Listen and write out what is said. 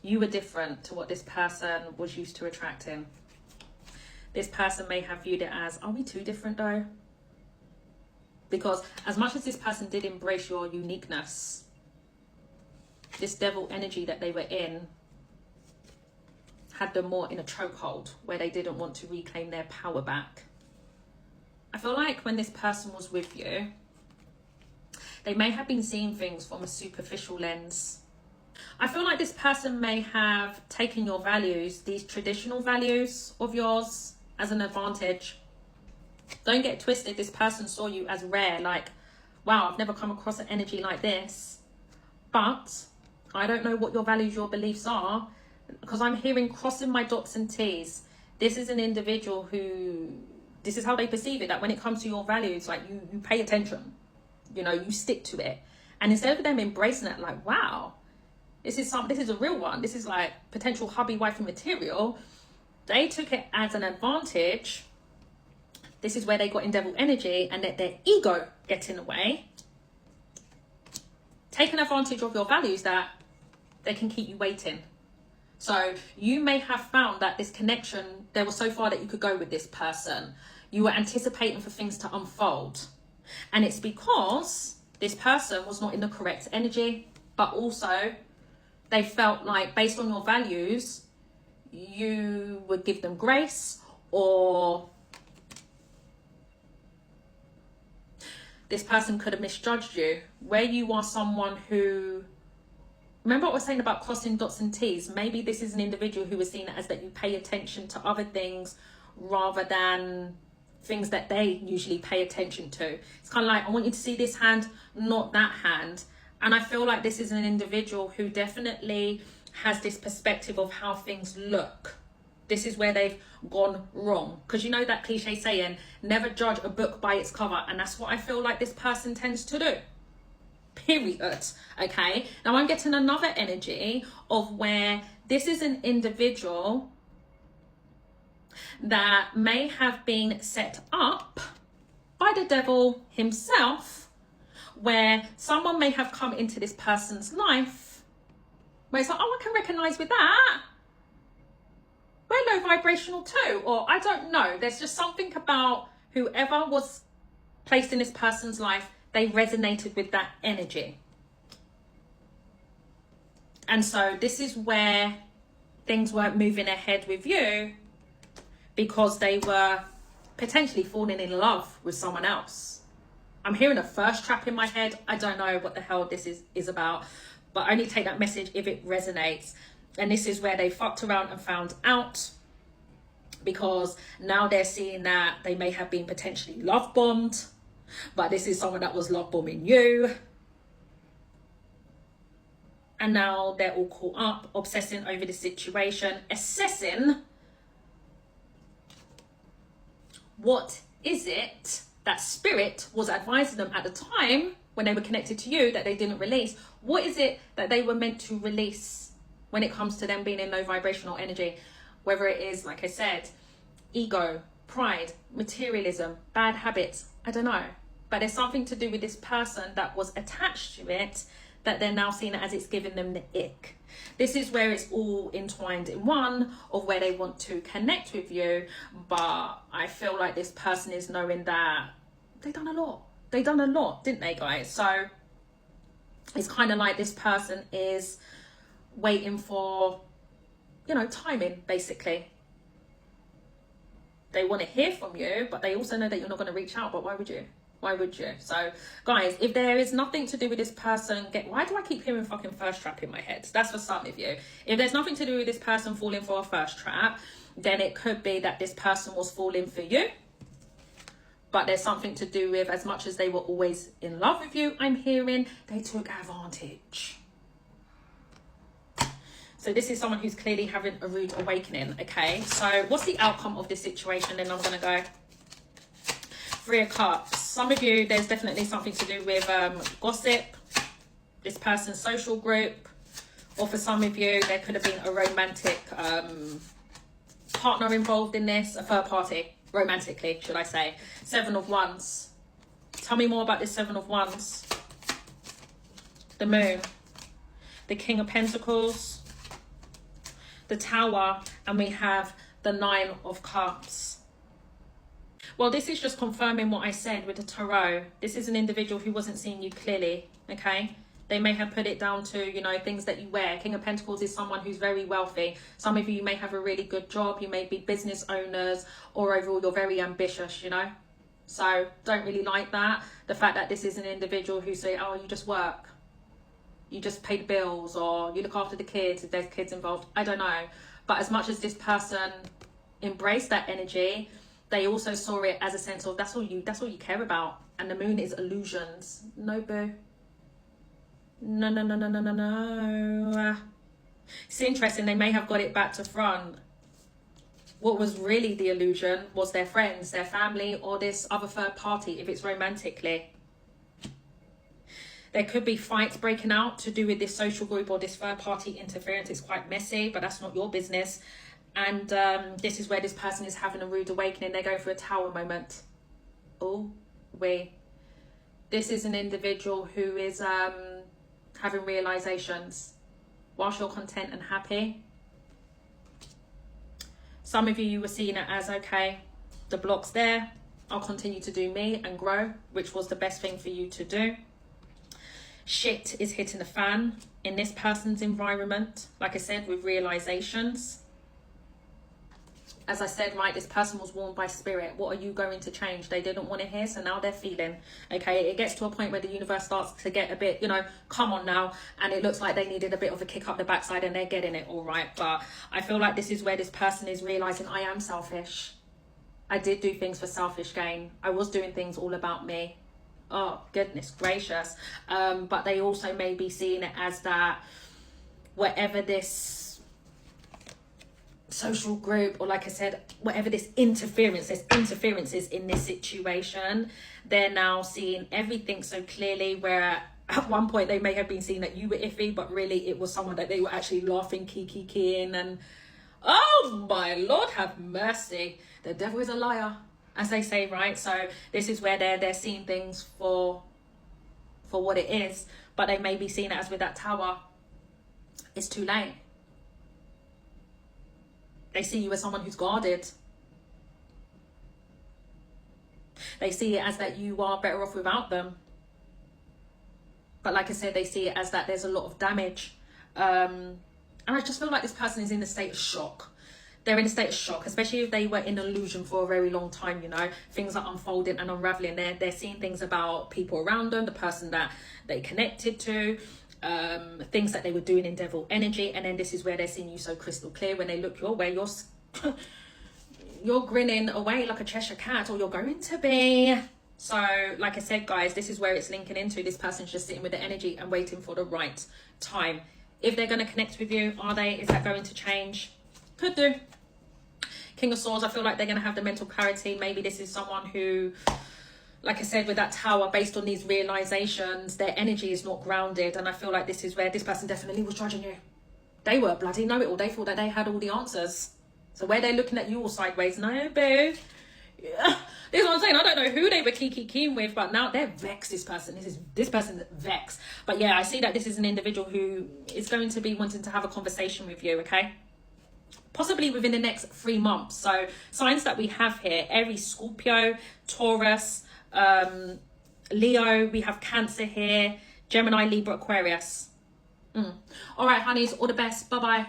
You were different to what this person was used to attracting. This person may have viewed it as, are we too different though? Because as much as this person did embrace your uniqueness, this devil energy that they were in had them more in a chokehold where they didn't want to reclaim their power back. I feel like when this person was with you, they may have been seeing things from a superficial lens. I feel like this person may have taken your values, these traditional values of yours, as an advantage. Don't get twisted. This person saw you as rare, like, wow, I've never come across an energy like this. But I don't know what your values, your beliefs are, because I'm hearing crossing my dots and T's. This is an individual who, this is how they perceive it, that when it comes to your values, like you pay attention, you know, you stick to it. And instead of them embracing it, like, wow, this is a real one, this is like potential hubby wifey material, they took it as an advantage. This is where they got in devil energy and let their ego get in the way. Taking advantage of your values that they can keep you waiting. So you may have found that this connection, there was so far that you could go with this person. You were anticipating for things to unfold. And it's because this person was not in the correct energy, but also they felt like based on your values, you would give them grace, or this person could have misjudged you, where you are someone who, remember what I was saying about crossing dots and T's? Maybe this is an individual who was seeing it as that you pay attention to other things rather than things that they usually pay attention to. It's kind of like, I want you to see this hand, not that hand. And I feel like this is an individual who definitely has this perspective of how things look. This is where they've gone wrong. Because you know that cliche saying, never judge a book by its cover. And that's what I feel like this person tends to do. Period. Okay. Now I'm getting another energy of where this is an individual that may have been set up by the devil himself, where someone may have come into this person's life where it's like, oh, I can recognize with that. We're low vibrational too, or I don't know. There's just something about whoever was placed in this person's life, they resonated with that energy. And so this is where things weren't moving ahead with you because they were potentially falling in love with someone else. I'm hearing a first trap in my head. I don't know what the hell this is about, but only take that message if it resonates. And this is where they fucked around and found out, because now they're seeing that they may have been potentially love bombed, but this is someone that was love bombing you. And now they're all caught up, obsessing over the situation, assessing what is it that spirit was advising them at the time when they were connected to you that they didn't release. What is it that they were meant to release when it comes to them being in low vibrational energy? Whether it is, like I said, ego, pride, materialism, bad habits, I don't know. But there's something to do with this person that was attached to it that they're now seeing it as it's giving them the ick. This is where it's all entwined in one of where they want to connect with you. But I feel like this person is knowing that they done a lot. They done a lot, didn't they, guys? So it's kind of like this person is waiting for, you know, timing, basically. They want to hear from you, but they also know that you're not going to reach out. But why would you? Why would you? So, guys, if there is nothing to do with this person, why do I keep hearing fucking first trap in my head? That's for some of you. If there's nothing to do with this person falling for a first trap, then it could be that this person was falling for you. But there's something to do with, as much as they were always in love with you, I'm hearing, they took advantage. So this is someone who's clearly having a rude awakening, okay? So what's the outcome of this situation? Then I'm going to go 3 of Cups. Some of you, there's definitely something to do with gossip, this person's social group, or for some of you, there could have been a romantic partner involved in this, a third party, romantically, should I say. 7 of Wands. Tell me more about this 7 of Wands. The Moon. The King of Pentacles. the Tower, and we have the Nine of Cups. Well, this is just confirming what I said with the Tarot. This is an individual who wasn't seeing you clearly, okay? They may have put it down to, you know, things that you wear. King of Pentacles is someone who's very wealthy. Some of you may have a really good job. You may be business owners, or overall you're very ambitious, you know? So don't really like that. The fact that this is an individual who say, oh, you just work. You just pay the bills, or you look after the kids if there's kids involved. I don't know. But as much as this person embraced that energy, they also saw it as a sense of that's all you care about. And the moon is illusions. No, boo. No, no, no, no, no, no, no. It's interesting. They may have got it back to front. What was really the illusion was their friends, their family, or this other third party, if it's romantically. There could be fights breaking out to do with this social group or this third party interference. It's quite messy, but that's not your business. And this is where this person is having a rude awakening. They're going through a Tower moment. Oh, wait. This is an individual who is having realizations whilst you're content and happy. Some of you were seeing it as, okay, the block's there. I'll continue to do me and grow, which was the best thing for you to do. Shit is hitting the fan in this person's environment. Like I said, with realizations. As I said, right, this person was warned by spirit. What are you going to change? They didn't want to hear, so now they're feeling. Okay, it gets to a point where the universe starts to get a bit, you know, come on now. And it looks like they needed a bit of a kick up the backside, and they're getting it all right. But I feel like this is where this person is realizing, I am selfish. I did do things for selfish gain. I was doing things all about me. Oh, goodness gracious. But they also may be seeing it as that whatever this social group, or like I said, whatever this interference, there's interferences in this situation, they're now seeing everything so clearly, where at one point they may have been seeing that you were iffy, but really it was someone that they were actually laughing, kikiing, and oh my Lord have mercy, the devil is a liar, as they say, right? So this is where they're seeing things for what it is, but they may be seeing it as with that Tower, it's too late. They see you as someone who's guarded. They see it as that you are better off without them. But like I said, they see it as that there's a lot of damage. And I just feel like this person is in a state of shock. They're in a state of shock, especially if they were in illusion for a very long time, you know. Things are unfolding and unraveling. They're seeing things about people around them, the person that they connected to, things that they were doing in devil energy, and then this is where they're seeing you so crystal clear. When they look your way, you're grinning away like a Cheshire cat, or you're going to be. So like I said, guys, this is where it's linking into. This person's just sitting with the energy and waiting for the right time. If they're going to connect with you, is that going to change? Could do. King of Swords, I feel like they're going to have the mental clarity. Maybe this is someone who, like I said, with that Tower, based on these realizations, their energy is not grounded. And I feel like this is where this person definitely was judging you. They were bloody know-it-all. They thought that they had all the answers. So where they're looking at you all sideways, no, boo. Yeah. This is what I'm saying. I don't know who they were keen with, but now they're vexed, this person. This person's vexed. But yeah, I see that this is an individual who is going to be wanting to have a conversation with you, okay? Possibly within the next 3 months. So signs that we have here: Aries, Scorpio, Taurus, Leo, we have Cancer here, Gemini, Libra, Aquarius. All right, honeys, all the best. Bye-bye.